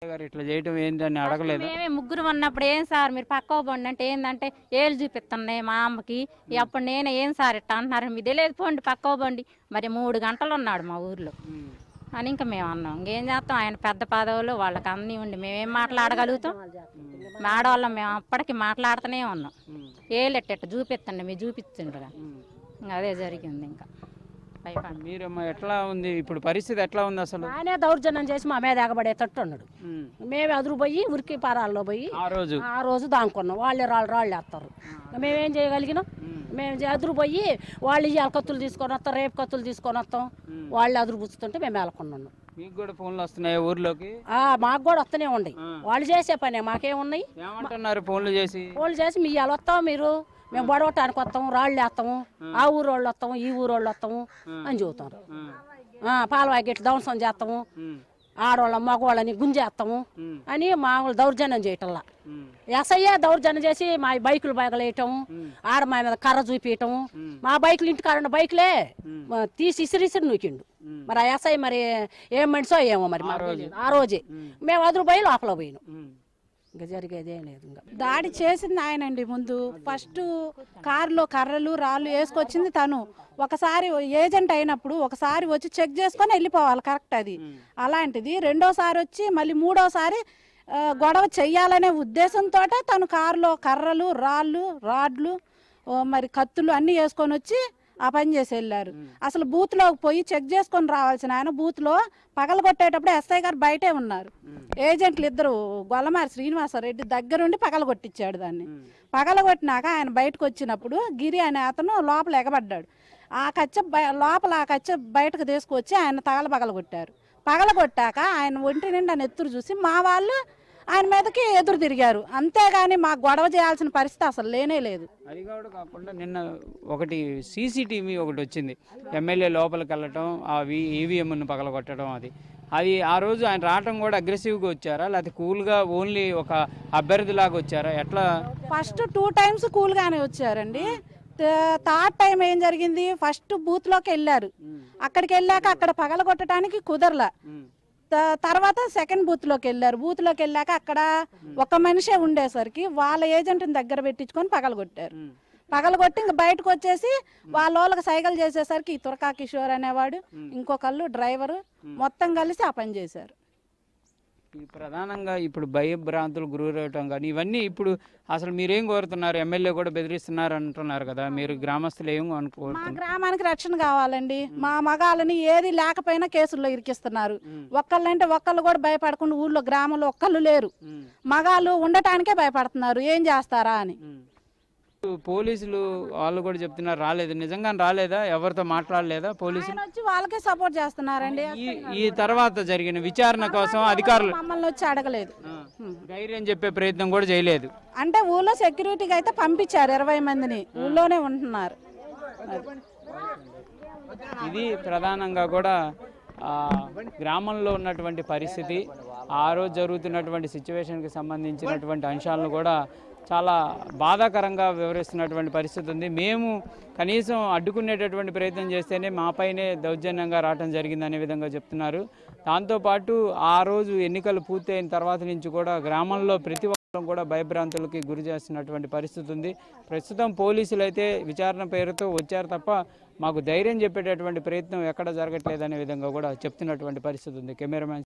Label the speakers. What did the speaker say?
Speaker 1: గారు ఇట్లా చేయటం ఏంటని అడగలేదు.
Speaker 2: మేమే ముగ్గురు ఉన్నప్పుడు ఏం సార్ మీరు పక్క పోండి అంటే ఏంటంటే ఏళ్ళు చూపిస్తున్నాయి మా అమ్మకి అప్పుడు నేను ఏం సార్ ఇట్లా అంటున్నారు మీ తెలియదు పోండి పక్క పోండి మరి 3 గంటలు ఉన్నాడు మా ఊర్లో అని ఇంకా మేము అన్నాం ఇంకేం చేస్తాం ఆయన పెద్ద పదవులు వాళ్ళకి అన్నీ ఉండి మేమేం మాట్లాడగలుగుతాం ఆడవాళ్ళం మేము అప్పటికి మాట్లాడుతూనే ఉన్నాం ఏళ్ళెట్ట చూపిస్తండి మీరు చూపించండిగా అదే జరిగింది ఇంకా
Speaker 1: మీరమ్మా ఎట్లా ఉంది ఇప్పుడు పరిస్థితి ఎట్లా ఉంది అసలు?
Speaker 3: ఆయనే దౌర్జన్యం చేసి మా మీద ఎగబడేటట్టు ఉన్నాడు. మేమే ఎదురు పోయి ఉరికి పారాల్లో పోయి ఆ రోజు దానుకున్నాం. వాళ్ళే రాళ్ళు వేస్తారు. మేమేం చేయగలిగినాం? మేము ఎదురు పోయి వాళ్ళు ఇవాళ కత్తులు తీసుకొని వస్తాం, రేపు కత్తులు తీసుకొని వస్తాం. వాళ్ళు ఎదురు పుచ్చుతుంటే మేము వెళ్ళకున్నాం.
Speaker 1: మీకు కూడా ఫోన్లు వస్తున్నాయి ఊర్లోకి?
Speaker 3: మాకు కూడా వస్తూనే ఉన్నాయి. వాళ్ళు చేసే పనే మాకేమున్నాయి?
Speaker 1: ఫోన్లు చేసి
Speaker 3: మీ ఇవాళ వస్తాం మీరు మేము బడవటానికి వస్తాము, రాళ్ళు వేస్తాము, ఆ ఊరు వాళ్ళు వస్తాము, ఈ ఊరు వాళ్ళు వస్తాము అని చెబుతారు. పాలవాగిట్లు ధ్వంసం చేస్తాము, ఆడవాళ్ళ మగవాళ్ళని గుంజేస్తాము అని మామూలు దౌర్జన్యం చేయటంలా. ఎస్ఐయే దౌర్జన్యం చేసి మా బైకులు బయగలేయటం, ఆడ మా మీద కర్ర చూపించటం, మా బైకులు ఇంటికాడ బైకులే తీసి ఇసిరిసిరి నూకిండు. మరి ఆ ఎస్ఐ మరి ఏం మనిషో ఏమో మరి ఆ రోజే మేము అదురు పోయి లోపల పోయినాం. ఇంకా జరిగేదేం లేదు. ఇంకా
Speaker 4: దాడి చేసింది ఆయనండి. ముందు ఫస్ట్ కారులో కర్రలు రాళ్ళు వేసుకొచ్చింది తను. ఒకసారి ఏజెంట్ అయినప్పుడు ఒకసారి వచ్చి చెక్ చేసుకొని వెళ్ళిపోవాలి, కరెక్ట్ అది. అలాంటిది రెండోసారి వచ్చి మళ్ళీ మూడోసారి గొడవ చెయ్యాలనే ఉద్దేశంతో తను కారులో కర్రలు రాడ్లు మరి కత్తులు అన్నీ వేసుకొని వచ్చి ఆ పని చేసి వెళ్ళారు. అసలు బూత్లోకి పోయి చెక్ చేసుకొని రావాల్సిన ఆయన బూత్లో పగలగొట్టేటప్పుడు ఎస్ఐ గారు బయటే ఉన్నారు. ఏజెంట్లు ఇద్దరు గొల్లమారి శ్రీనివాసరెడ్డి దగ్గరుండి పగలగొట్టించాడు దాన్ని. పగలగొట్టినాక ఆయన బయటకు వచ్చినప్పుడు గిరి అనే అతను లోపల ఎగబడ్డాడు. ఆ కచ్చ లోపల ఆ కచ్చ బయటకు తీసుకొచ్చి ఆయన పగలగొట్టారు. పగలగొట్టాక ఆయన ఒంటి నిండా నెత్తురు చూసి మా వాళ్ళు ఆయన మీదకి ఎదురు తిరిగారు. అంతేగాని మాకు గొడవ చేయాల్సిన పరిస్థితి అసలు లేనే లేదు.
Speaker 1: అది కూడా కాకుండా నిన్న ఒకటి సీసీటీవీ ఒకటి వచ్చింది, ఎమ్మెల్యే లోపలికి వెళ్ళటం, ఆ ఈవీఎంను పగలగొట్టడం. అది ఆ రోజు ఆయన రావటం కూడా అగ్రెసివ్గా వచ్చారా లేకపోతే కూల్గా ఓన్లీ ఒక అభ్యర్థిలాగా వచ్చారా ఎట్లా?
Speaker 4: ఫస్ట్ 2 times కూల్గానే వచ్చారండి. థర్డ్ టైం ఏం జరిగింది, ఫస్ట్ బూత్లోకి వెళ్ళారు. అక్కడికి వెళ్ళాక అక్కడ పగలగొట్టడానికి కుదరలా. తర్వాత సెకండ్ బూత్లోకి వెళ్ళారు. బూత్లోకి వెళ్ళాక అక్కడ ఒక మనిషే ఉండేసరికి వాళ్ళ ఏజెంట్ని దగ్గర పెట్టించుకొని పగలగొట్టారు. పగలగొట్టి ఇంక బయటకు వచ్చేసి వాళ్ళకి సైకిల్ చేసేసరికి ఈ తురకా కిషోర్ అనేవాడు, ఇంకొకళ్ళు డ్రైవరు మొత్తం కలిసి ఆ పని చేశారు.
Speaker 1: ప్రధానంగా ఇప్పుడు భయభ్రాంతులు గురవటం కానీ ఇవన్నీ ఇప్పుడు అసలు మీరేం కోరుతున్నారు? ఎమ్మెల్యే కూడా బెదిరిస్తున్నారు అంటున్నారు కదా, మీరు గ్రామస్తులు ఏం అనుకోరు?
Speaker 4: మా గ్రామానికి రక్షణ కావాలండి. మా మగాళ్ళని ఏది లేకపోయినా కేసుల్లో ఇరికిస్తున్నారు. ఒక్కళ్ళంటే ఒక్కళ్ళు కూడా భయపడకుండా ఊళ్ళో గ్రామంలో ఒక్కళ్ళు లేరు. మగాళ్ళు ఉండటానికే భయపడుతున్నారు, ఏం చేస్తారా అని.
Speaker 1: పోలీసులు వాళ్ళు కూడా చెప్తున్నారు రాలేదు. నిజంగా రాలేదా? ఎవరితో మాట్లాడలేదా పోలీసులు?
Speaker 4: వచ్చి వాళ్ళకే సపోర్ట్ చేస్తున్నారండి.
Speaker 1: ఈ తర్వాత జరిగిన విచారణ కోసం అధికారులు
Speaker 4: మమ్మల్ని వచ్చి అడగలేదు,
Speaker 1: ధైర్యం చెప్పే ప్రయత్నం కూడా చేయలేదు.
Speaker 4: అంటే ఊళ్ళో సెక్యూరిటీకి అయితే పంపించారు 20 మందిని, ఊళ్ళోనే ఉంటున్నారు.
Speaker 1: ఇది ప్రధానంగా కూడా గ్రామంలో ఉన్నటువంటి పరిస్థితి, ఆ రోజు జరుగుతున్నటువంటి సిచ్యువేషన్కి సంబంధించినటువంటి అంశాలను కూడా చాలా బాధాకరంగా వివరిస్తున్నటువంటి పరిస్థితి ఉంది. మేము కనీసం అడ్డుకునేటటువంటి ప్రయత్నం చేస్తేనే మాపైనే దౌర్జన్యంగా రావడం జరిగిందనే విధంగా చెప్తున్నారు. దాంతోపాటు ఆ రోజు ఎన్నికలు పూర్తయిన తర్వాత నుంచి కూడా గ్రామంలో ప్రతి ఒక్కరు కూడా భయభ్రాంతులకి గురి చేస్తున్నటువంటి పరిస్థితి ఉంది. ప్రస్తుతం పోలీసులు అయితే విచారణ పేరుతో వచ్చారు తప్ప మాకు ధైర్యం చెప్పేటటువంటి ప్రయత్నం ఎక్కడ జరగట్లేదనే విధంగా కూడా చెప్తున్నటువంటి పరిస్థితి ఉంది. కెమెరామ్యాన్